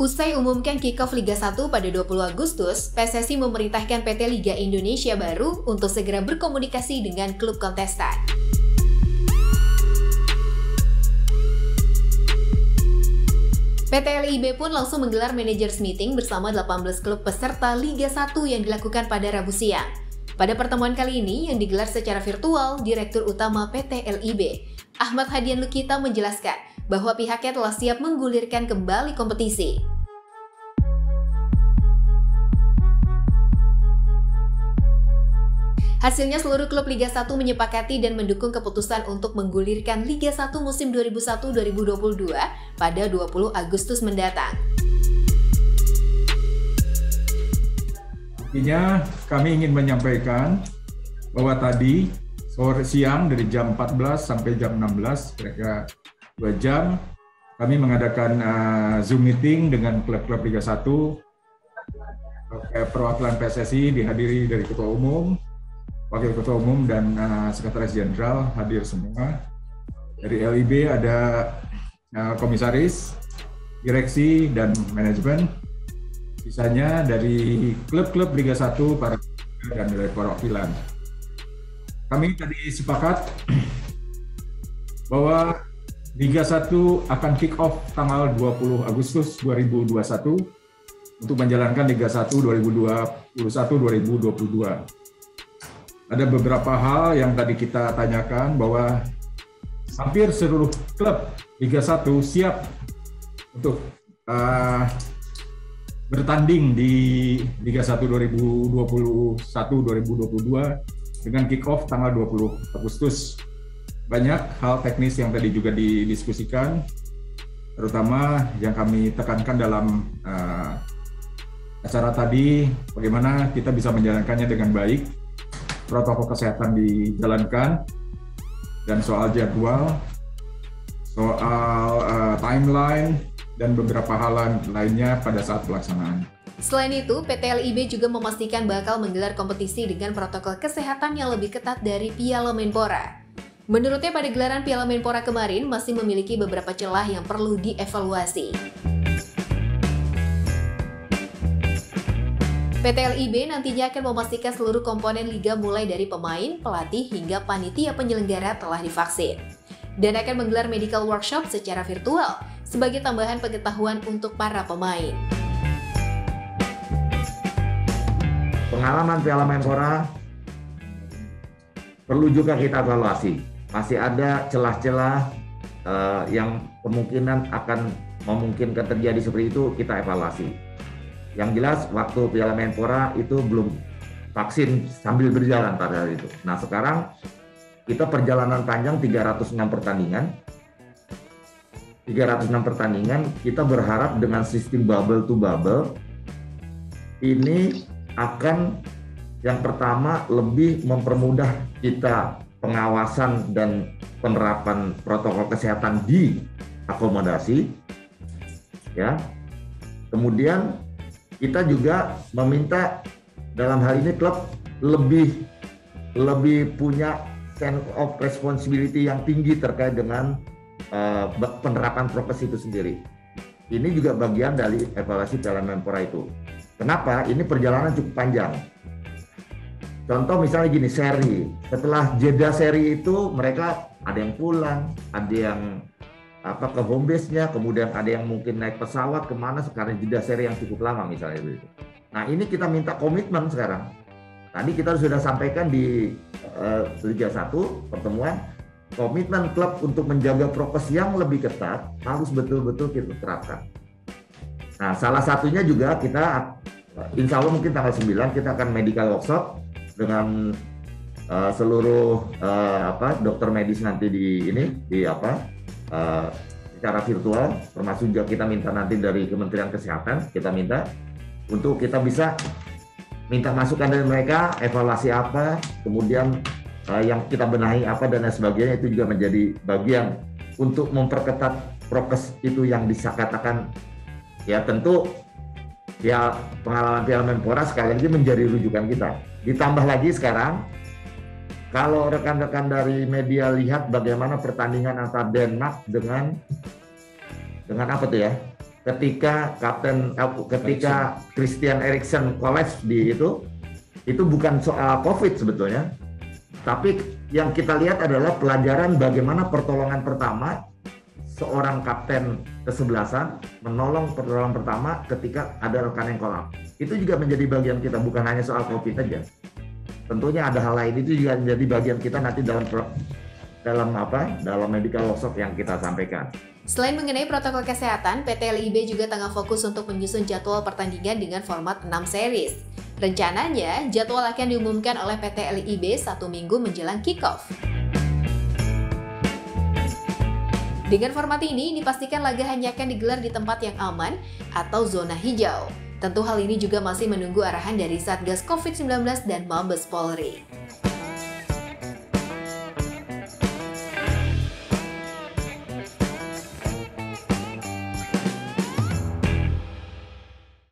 Usai umumkan kick-off Liga 1 pada 20 Agustus, PSSI memerintahkan PT Liga Indonesia baru untuk segera berkomunikasi dengan klub kontestan. PT LIB pun langsung menggelar managers meeting bersama 18 klub peserta Liga 1 yang dilakukan pada Rabu siang. Pada pertemuan kali ini yang digelar secara virtual, Direktur Utama PT LIB, Ahmad Hadian Lukita menjelaskan bahwa pihaknya telah siap menggulirkan kembali kompetisi. Hasilnya seluruh klub Liga 1 menyepakati dan mendukung keputusan untuk menggulirkan Liga 1 musim 2001-2022 pada 20 Agustus mendatang. Intinya kami ingin menyampaikan bahwa tadi sore siang dari jam 14 sampai jam 16, kira-kira 2 jam, kami mengadakan Zoom meeting dengan klub-klub Liga 1. Perwakilan PSSI dihadiri dari Ketua Umum, Wakil Ketua Umum dan Sekretaris Jenderal hadir semua. Dari LIB ada komisaris, direksi, dan manajemen. Sisanya dari klub-klub Liga 1, para dan dari perwakilan. Kami tadi sepakat bahwa Liga 1 akan kick off tanggal 20 Agustus 2021 untuk menjalankan Liga 1 2021-2022. Ada beberapa hal yang tadi kita tanyakan bahwa hampir seluruh klub Liga 1 siap untuk bertanding di Liga 1 2021-2022 dengan kick-off tanggal 20 Agustus. Banyak hal teknis yang tadi juga didiskusikan, terutama yang kami tekankan dalam acara tadi, bagaimana kita bisa menjalankannya dengan baik, protokol kesehatan dijalankan, dan soal jadwal, soal timeline, dan beberapa hal lainnya pada saat pelaksanaan. Selain itu, PT LIB juga memastikan bakal menggelar kompetisi dengan protokol kesehatan yang lebih ketat dari Piala Menpora. Menurutnya pada gelaran Piala Menpora kemarin masih memiliki beberapa celah yang perlu dievaluasi. PT LIB nantinya akan memastikan seluruh komponen liga mulai dari pemain, pelatih, hingga panitia penyelenggara telah divaksin. Dan akan menggelar medical workshop secara virtual sebagai tambahan pengetahuan untuk para pemain. Pengalaman Piala Menpora perlu juga kita evaluasi. Masih ada celah-celah yang kemungkinan akan memungkinkan terjadi seperti itu, kita evaluasi. Yang jelas waktu Piala Menpora itu belum vaksin sambil berjalan pada hari itu. Nah sekarang kita perjalanan panjang 306 pertandingan. 306 pertandingan, kita berharap dengan sistem bubble to bubble ini akan yang pertama lebih mempermudah kita pengawasan dan penerapan protokol kesehatan di akomodasi, ya. Kemudian kita juga meminta dalam hal ini klub lebih punya sense of responsibility yang tinggi terkait dengan penerapan prokes itu sendiri. Ini juga bagian dari evaluasi Piala Menpora itu. Kenapa? Ini perjalanan cukup panjang. Contoh misalnya gini, seri. Setelah jeda seri itu mereka ada yang pulang, ada yang ke home base-nya, kemudian ada yang mungkin naik pesawat kemana sekarang jeda seri yang cukup lama misalnya begitu. Nah ini kita minta komitmen sekarang. Tadi kita sudah sampaikan di Liga 1 pertemuan, komitmen klub untuk menjaga prokes yang lebih ketat harus betul-betul kita terapkan. Nah salah satunya juga kita insya Allah mungkin tanggal 9 kita akan medical workshop dengan seluruh dokter medis nanti secara virtual, termasuk juga kita minta nanti dari Kementerian Kesehatan, kita minta untuk kita bisa minta masukan dari mereka, evaluasi apa, kemudian yang kita benahi apa dan lain sebagainya, itu juga menjadi bagian untuk memperketat prokes itu yang bisa katakan ya tentu ya pengalaman Piala Menpora sekali lagi menjadi rujukan kita. Ditambah lagi sekarang kalau rekan-rekan dari media lihat bagaimana pertandingan antara Denmark dengan apa tuh ya? ketika Christian Eriksen collapse di itu bukan soal COVID sebetulnya, tapi yang kita lihat adalah pelajaran bagaimana pertolongan pertama seorang kapten kesebelasan menolong pertolongan pertama ketika ada rekan yang kolaps. Itu juga menjadi bagian kita, bukan hanya soal COVID aja. Tentunya ada hal lain, itu juga menjadi bagian kita nanti dalam medical workshop yang kita sampaikan. Selain mengenai protokol kesehatan, PT LIB juga tengah fokus untuk menyusun jadwal pertandingan dengan format 6 series. Rencananya, jadwal akan diumumkan oleh PT LIB 1 minggu menjelang kick-off. Dengan format ini, dipastikan laga hanya akan digelar di tempat yang aman atau zona hijau. Tentu hal ini juga masih menunggu arahan dari Satgas COVID-19 dan Mabes Polri.